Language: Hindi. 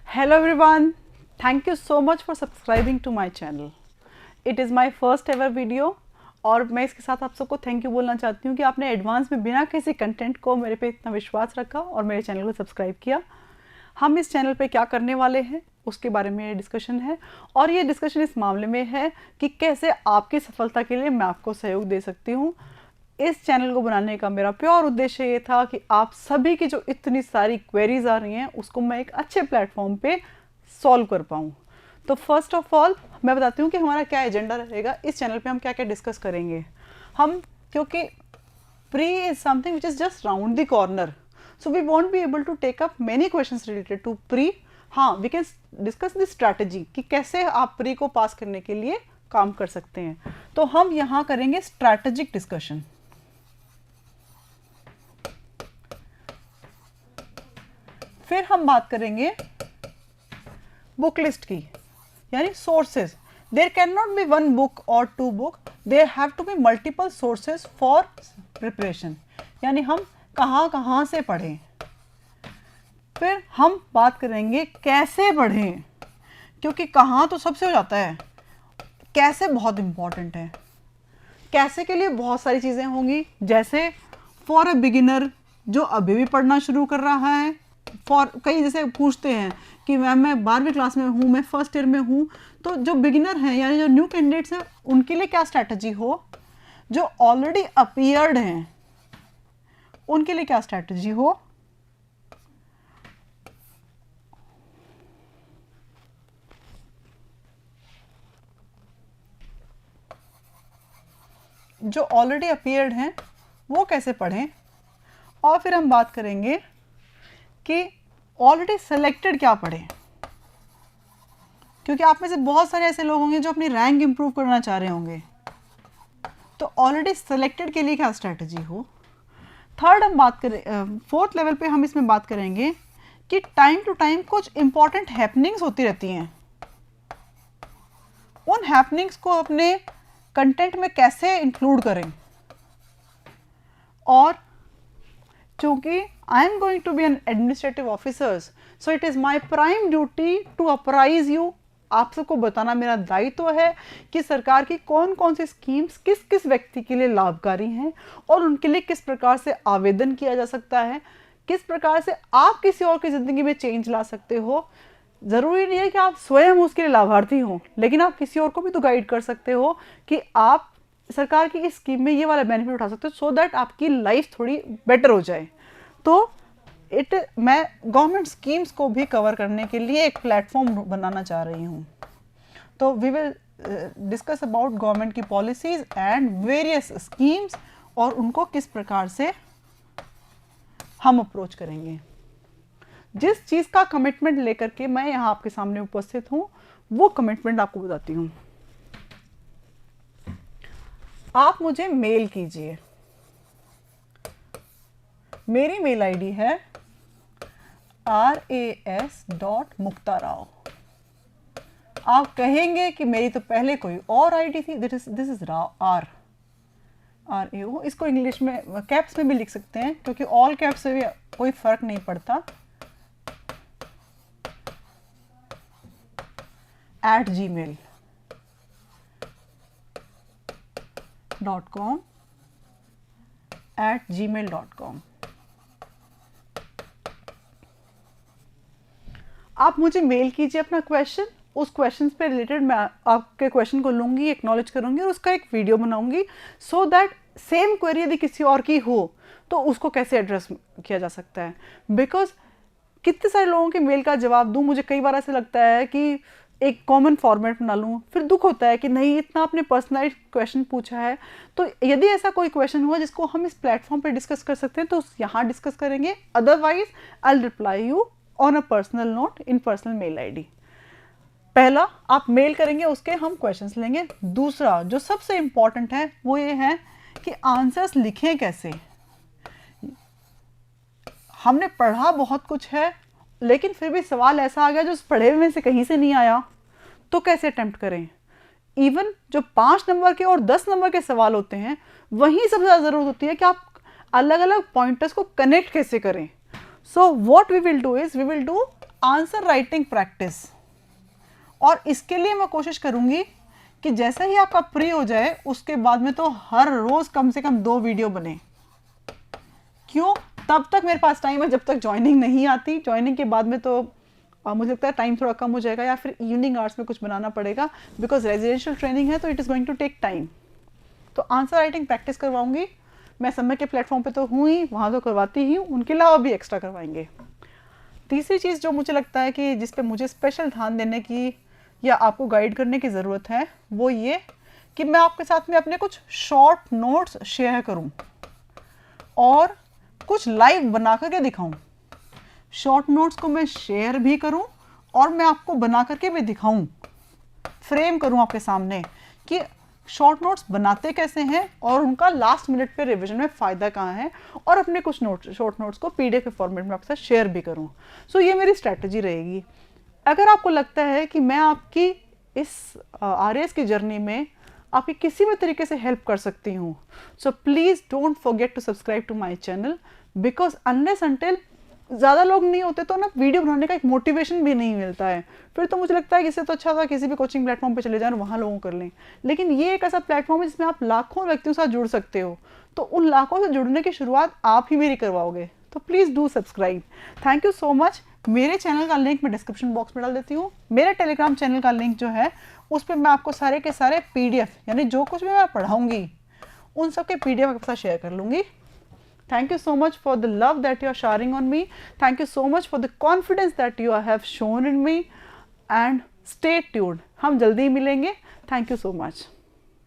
Hello everyone, thank you so much for subscribing to my channel. It is my first ever video और मैं इसके साथ आप सबको थैंक यू बोलना चाहती हूँ कि आपने एडवांस में बिना किसी कंटेंट को मेरे पे इतना विश्वास रखा और मेरे चैनल को सब्सक्राइब किया। हम इस चैनल पे क्या करने वाले हैं उसके बारे में डिस्कशन है और ये डिस्कशन इस मामले में है कि कैसे आपकी सफलता के लिए मैं आपको सहयोग दे सकती हूँ। इस चैनल को बनाने का मेरा प्योर उद्देश्य ये था कि आप सभी की जो इतनी सारी क्वेरीज आ रही हैं उसको मैं एक अच्छे प्लेटफॉर्म पे सॉल्व कर पाऊँ। तो फर्स्ट ऑफ ऑल मैं बताती हूँ कि हमारा क्या एजेंडा रहेगा, इस चैनल पे हम क्या क्या डिस्कस करेंगे। हम क्योंकि pre is something which is just round the corner, so we won't be able to take up many questions related to pre. हाँ, we can discuss the strategy कि कैसे आप प्री को पास करने के लिए काम कर सकते हैं। तो हम यहाँ करेंगे स्ट्रैटेजिक डिस्कशन। फिर हम बात करेंगे बुक लिस्ट की, यानी sources. There can not be one book और two book, there have to be multiple sources for preparation, यानी हम कहाँ कहाँ से पढ़ें। फिर हम बात करेंगे कैसे पढ़ें, क्योंकि कहाँ तो सबसे हो जाता है, कैसे बहुत इंपॉर्टेंट है। कैसे के लिए बहुत सारी चीज़ें होंगी, जैसे फॉर अ बिगिनर जो अभी भी पढ़ना शुरू कर रहा है, फॉर कई जैसे पूछते हैं कि मैम मैं 12वीं क्लास में हूँ, मैं फर्स्ट ईयर में हूँ, तो जो बिगिनर हैं यानी जो न्यू कैंडिडेट्स हैं उनके लिए क्या स्ट्रैटेजी हो, जो ऑलरेडी अपीयर्ड हैं उनके लिए क्या स्ट्रैटेजी हो, जो ऑलरेडी अपीयर्ड हैं वो कैसे पढ़ें। और फिर हम बात करेंगे कि ऑलरेडी सेलेक्टेड क्या पढ़ें, क्योंकि आप में से बहुत सारे ऐसे लोग होंगे जो अपनी रैंक इंप्रूव करना चाह रहे होंगे, तो ऑलरेडी सेलेक्टेड के लिए क्या स्ट्रैटेजी हो। थर्ड हम बात करें, फोर्थ लेवल पे हम इसमें बात करेंगे कि टाइम टू टाइम कुछ इंपॉर्टेंट हैपनिंग्स होती रहती हैं, उन हैपनिंग्स को अपने कंटेंट में कैसे इंक्लूड करें। और चूंकि I am going to be an administrative officer, so it is my prime duty to apprise you। आप सबको बताना मेरा दायित्व है कि सरकार की कौन कौन सी स्कीम्स किस किस व्यक्ति के लिए लाभकारी हैं और उनके लिए किस प्रकार से आवेदन किया जा सकता है, किस प्रकार से आप किसी और की ज़िंदगी में चेंज ला सकते हो। ज़रूरी नहीं है कि आप स्वयं उसके लिए लाभार्थी हों, लेकिन आप किसी और को भी तो गाइड कर सकते हो कि आप सरकार की इस स्कीम में ये वाला बेनिफिट उठा सकते हो, सो दैट आपकी लाइफ थोड़ी बेटर हो जाए। तो मैं गवर्नमेंट स्कीम्स को भी कवर करने के लिए एक प्लेटफॉर्म बनाना चाह रही हूँ। तो we will discuss about government की पॉलिसीज एंड वेरियस स्कीम्स और उनको किस प्रकार से हम अप्रोच करेंगे। जिस चीज़ का कमिटमेंट लेकर के मैं यहाँ आपके सामने उपस्थित हूँ वो कमिटमेंट आपको बताती हूँ। आप मुझे मेल कीजिए, मेरी मेल आईडी है ras.muktarao। आप कहेंगे कि मेरी तो पहले कोई और आईडी थी, दिस इज RAO। इसको इंग्लिश में कैप्स में भी लिख सकते हैं, क्योंकि ऑल कैप्स से भी कोई फर्क नहीं पड़ता। @gmail.com आप मुझे मेल कीजिए अपना क्वेश्चन। उस क्वेश्चन पे रिलेटेड मैं आपके क्वेश्चन को लूँगी, एक्नॉलेज करूँगी और उसका एक वीडियो बनाऊँगी, सो दैट सेम क्वेरी यदि किसी और की हो तो उसको कैसे एड्रेस किया जा सकता है। बिकॉज कितने सारे लोगों के मेल का जवाब दूँ, मुझे कई बार ऐसा लगता है कि एक कॉमन फॉर्मेट बना लूँ, फिर दुख होता है कि नहीं इतना आपने पर्सनलाइज क्वेश्चन पूछा है। तो यदि ऐसा कोई क्वेश्चन हुआ जिसको हम इस प्लेटफॉर्म पे डिस्कस कर सकते हैं तो यहाँ डिस्कस करेंगे, otherwise I will reply you on a personal note in personal mail ID. पहला आप मेल करेंगे, उसके हम क्वेश्चंस लेंगे। दूसरा जो सबसे इंपॉर्टेंट है वो ये है कि आंसर्स लिखें कैसे। हमने पढ़ा बहुत कुछ है, लेकिन फिर भी सवाल ऐसा आ गया जो पढ़े हुए में से कहीं से नहीं आया, तो कैसे अटेम्प्ट करें। इवन जो 5 नंबर के और 10 नंबर के सवाल होते हैं वहीं सबसे ज़्यादा ज़रूरत होती है कि आप अलग अलग पॉइंटर्स को कनेक्ट कैसे करें। So what we will do is we will do answer writing practice, और इसके लिए मैं कोशिश करूंगी कि जैसे ही आपका प्री हो जाए उसके बाद में तो हर रोज कम से कम 2 वीडियो बने। क्यों? तब तक मेरे पास टाइम है जब तक ज्वाइनिंग नहीं आती। ज्वाइनिंग के बाद में तो मुझे लगता है टाइम थोड़ा कम हो जाएगा, या फिर इवनिंग आवर्स में कुछ बनाना पड़ेगा, बिकॉज रेजिडेंशियल ट्रेनिंग है तो it is going to take time. तो आंसर राइटिंग प्रैक्टिस करवाऊंगी मैं, समय के प्लेटफॉर्म पे तो हूँ ही, वहाँ तो करवाती ही हूँ, उनके अलावा भी एक्स्ट्रा करवाएंगे। तीसरी चीज़ जो मुझे लगता है कि जिस पे मुझे स्पेशल ध्यान देने की या आपको गाइड करने की ज़रूरत है, वो ये कि मैं आपके साथ में अपने कुछ शॉर्ट नोट्स शेयर करूं और कुछ लाइव बना करके दिखाऊं। शॉर्ट नोट्स को मैं शेयर भी करूं और मैं आपको बना करके भी दिखाऊं, फ्रेम करूं आपके सामने कि शॉर्ट नोट्स बनाते कैसे हैं और उनका लास्ट मिनट पे रिवीजन में फ़ायदा कहाँ है, और अपने कुछ शॉर्ट नोट्स को पीडीएफ के फॉर्मेट में आपके साथ शेयर भी करूँ। सो ये मेरी स्ट्रैटेजी रहेगी। अगर आपको लगता है कि मैं आपकी इस आरएएस की जर्नी में आपकी किसी भी तरीके से हेल्प कर सकती हूँ, so please don't forget to subscribe to my channel, because unless until ज़्यादा लोग नहीं होते तो ना वीडियो बनाने का एक मोटिवेशन भी नहीं मिलता है। फिर तो मुझे लगता है कि इससे तो अच्छा था किसी भी कोचिंग प्लेटफॉर्म पे चले जाएं और वहाँ लोगों कर लें। लेकिन ये एक ऐसा प्लेटफॉर्म है जिसमें आप लाखों व्यक्तियों के साथ जुड़ सकते हो, तो उन लाखों से जुड़ने की शुरुआत आप ही मेरी करवाओगे। तो please do subscribe. Thank you so much. मेरे चैनल का लिंक मैं डिस्क्रिप्शन बॉक्स में डाल देती हूँ। मेरे टेलीग्राम चैनल का लिंक जो है उस पर मैं आपको सारे के सारे पीडीएफ, यानी जो कुछ भी मैं पढ़ाऊँगी उन सब के पीडीएफ आपके साथ शेयर कर लूँगी। Thank you so much for the love that you are sharing on me. Thank you so much for the confidence that you have shown in me. And stay tuned. हम जल्दी ही मिलेंगे. Thank you so much.